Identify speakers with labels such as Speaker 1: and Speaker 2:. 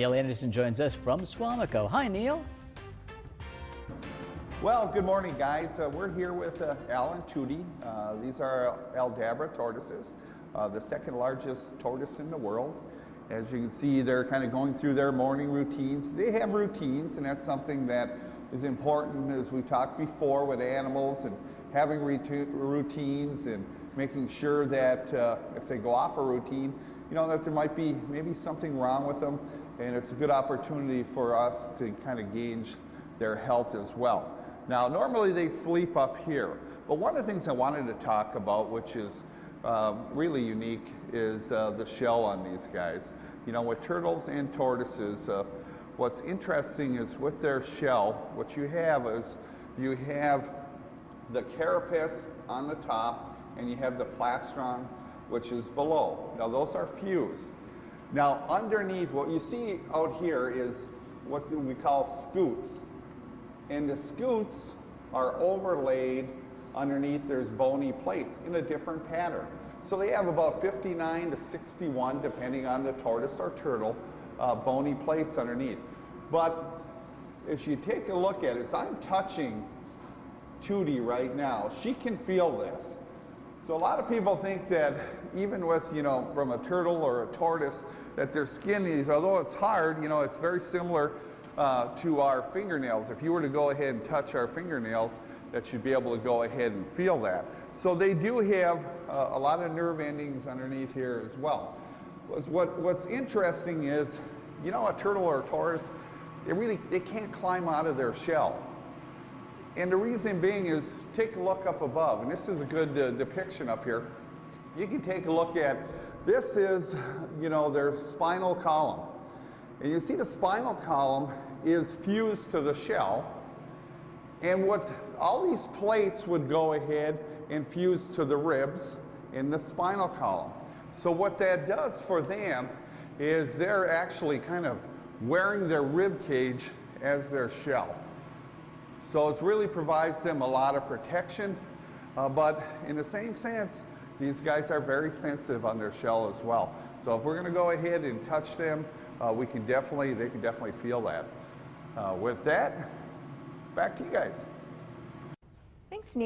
Speaker 1: Neil Anderson joins us from Swamico. Hi, Neil.
Speaker 2: Well, good morning, guys. We're here with Al and Tootie. These are Aldabra tortoises, the second largest tortoise in the world. As you can see, they're kind of going through their morning routines. They have routines, and that's something that is important, as we talked before, with animals and having routines and making sure that if they go off a routine, you know, that there might be maybe something wrong with them, and it's a good opportunity for us to kind of gauge their health as well. Now, normally they sleep up here, but one of the things I wanted to talk about, which is really unique, is the shell on these guys. You know, with turtles and tortoises, what's interesting is with their shell, what you have is you have the carapace on the top, and you have the plastron, which is below. Now, those are fused. Now, underneath, what you see out here is what we call scutes. And the scutes are overlaid underneath. There's bony plates in a different pattern. So they have about 59 to 61, depending on the tortoise or turtle, bony plates underneath. But as you take a look at it, as I'm touching Tootie right now, she can feel this. So a lot of people think that even with, you know, from a turtle or a tortoise, that their skin is, although it's hard, you know, it's very similar to our fingernails. If you were to go ahead and touch our fingernails, that you'd be able to go ahead and feel that. So they do have a lot of nerve endings underneath here as well. What's interesting is, you know, a turtle or a tortoise, they can't climb out of their shell. And the reason being is, take a look up above, and this is a good depiction up here. You can take a look at, this is, you know, their spinal column. And you see the spinal column is fused to the shell, and what all these plates would go ahead and fuse to the ribs in the spinal column. So what that does for them is they're actually kind of wearing their rib cage as their shell. So it really provides them a lot of protection, but in the same sense, these guys are very sensitive on their shell as well. So if we're going to go ahead and touch them, they can definitely feel that. With that, back to you guys.
Speaker 3: Thanks, Neil.